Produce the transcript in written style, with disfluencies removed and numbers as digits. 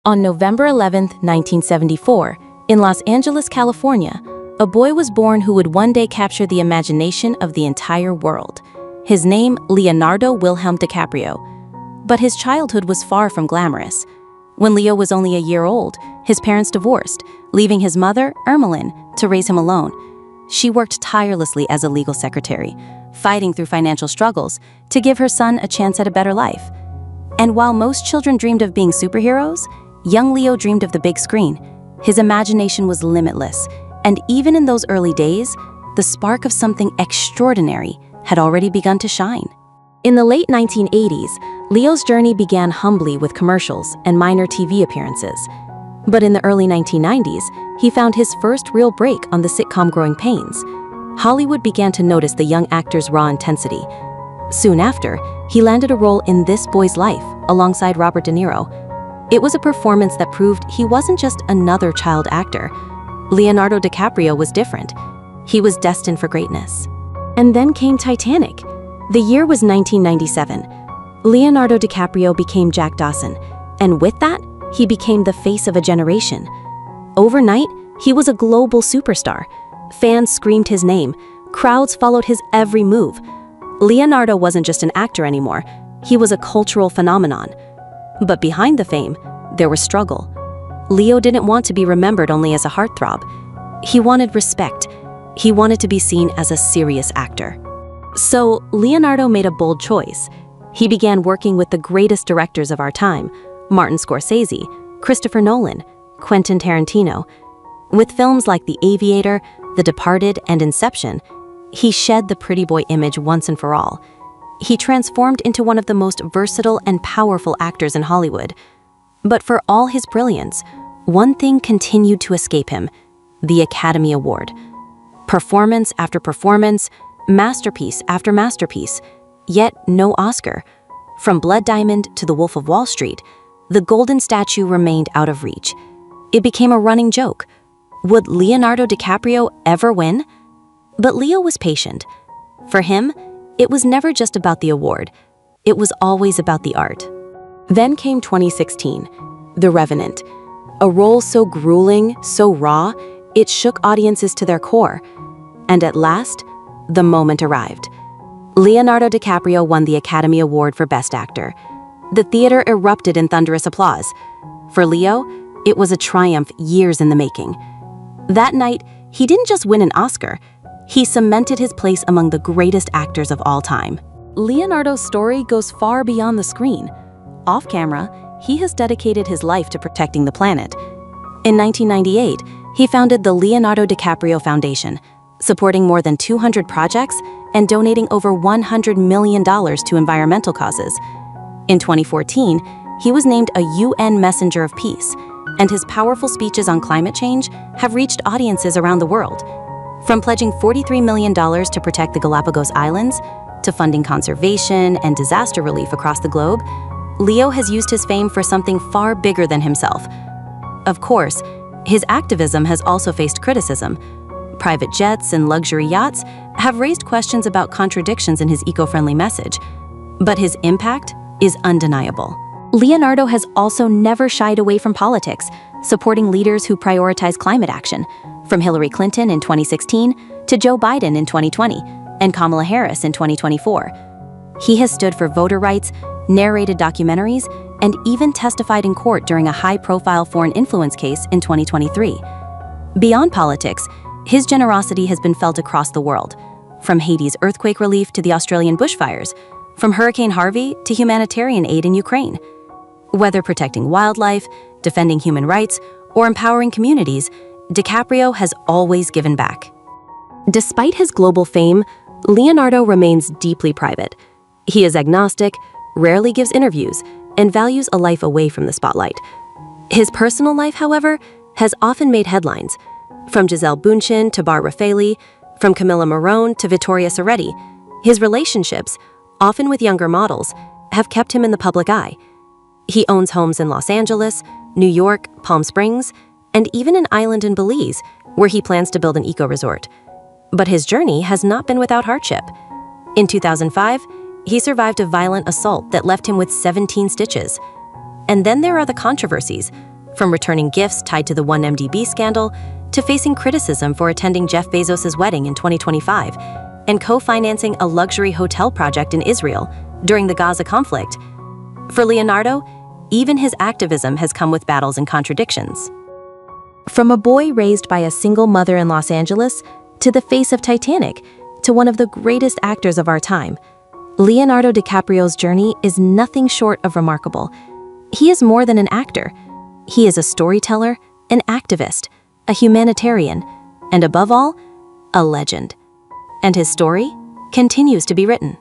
On November 11, 1974, in Los Angeles, California, a boy was born who would one day capture the imagination of the entire world. His name, Leonardo Wilhelm DiCaprio. But his childhood was far from glamorous. When Leo was only a year old, his parents divorced, leaving his mother, Ermeline, to raise him alone. She worked tirelessly as a legal secretary, fighting through financial struggles to give her son a chance at a better life. And while most children dreamed of being superheroes, young Leo dreamed of the big screen. His imagination was limitless, and even in those early days, the spark of something extraordinary had already begun to shine. In the late 1980s, Leo's journey began humbly with commercials and minor TV appearances. But in the early 1990s, he found his first real break on the sitcom Growing Pains. Hollywood began to notice the young actor's raw intensity. Soon after, he landed a role in This Boy's Life alongside Robert De Niro. It was a performance that proved he wasn't just another child actor. Leonardo DiCaprio was different. He was destined for greatness. And then came Titanic. The year was 1997. Leonardo DiCaprio became Jack Dawson, and with that, he became the face of a generation. Overnight, he was a global superstar. Fans screamed his name. Crowds followed his every move. Leonardo wasn't just an actor anymore. He was a cultural phenomenon. But behind the fame, there was struggle. Leo didn't want to be remembered only as a heartthrob. He wanted respect. He wanted to be seen as a serious actor. So Leonardo made a bold choice. He began working with the greatest directors of our time, Martin Scorsese, Christopher Nolan, Quentin Tarantino. With films like The Aviator, The Departed, and Inception, he shed the pretty boy image once and for all. He transformed into one of the most versatile and powerful actors in Hollywood. But for all his brilliance, one thing continued to escape him: the Academy Award. Performance after performance, masterpiece after masterpiece, yet no Oscar. From Blood Diamond to The Wolf of Wall Street, the golden statue remained out of reach. It became a running joke. Would Leonardo DiCaprio ever win? But Leo was patient. For him, it was never just about the award. It was always about the art. Then came 2016, The Revenant. A role so grueling, so raw, it shook audiences to their core. And at last, the moment arrived. Leonardo DiCaprio won the Academy Award for Best Actor. The theater erupted in thunderous applause. For Leo, it was a triumph years in the making. That night, he didn't just win an Oscar. He cemented his place among the greatest actors of all time. Leonardo's story goes far beyond the screen. Off camera, he has dedicated his life to protecting the planet. In 1998, he founded the Leonardo DiCaprio Foundation, supporting more than 200 projects and donating over $100 million to environmental causes. In 2014, he was named a UN Messenger of Peace, and his powerful speeches on climate change have reached audiences around the world. From pledging $43 million to protect the Galapagos Islands, to funding conservation and disaster relief across the globe, Leo has used his fame for something far bigger than himself. Of course, his activism has also faced criticism. Private jets and luxury yachts have raised questions about contradictions in his eco-friendly message, but his impact is undeniable. Leonardo has also never shied away from politics, supporting leaders who prioritize climate action, from Hillary Clinton in 2016 to Joe Biden in 2020 and Kamala Harris in 2024. He has stood for voter rights, narrated documentaries, and even testified in court during a high-profile foreign influence case in 2023. Beyond politics, his generosity has been felt across the world, from Haiti's earthquake relief to the Australian bushfires, from Hurricane Harvey to humanitarian aid in Ukraine. Whether protecting wildlife, defending human rights, or empowering communities, DiCaprio has always given back. Despite his global fame, Leonardo remains deeply private. He is agnostic, rarely gives interviews, and values a life away from the spotlight. His personal life, however, has often made headlines. From Gisele Bündchen to Bar Raffaele, from Camilla Morrone to Vittoria Soretti, his relationships, often with younger models, have kept him in the public eye. He owns homes in Los Angeles, New York, Palm Springs, and even an island in Belize, where he plans to build an eco-resort. But his journey has not been without hardship. In 2005, he survived a violent assault that left him with 17 stitches. And then there are the controversies, from returning gifts tied to the 1MDB scandal to facing criticism for attending Jeff Bezos' wedding in 2025 and co-financing a luxury hotel project in Israel during the Gaza conflict. For Leonardo, even his activism has come with battles and contradictions. From a boy raised by a single mother in Los Angeles to the face of Titanic to one of the greatest actors of our time, Leonardo DiCaprio's journey is nothing short of remarkable. He is more than an actor. He is a storyteller, an activist, a humanitarian, and above all, a legend. And his story continues to be written.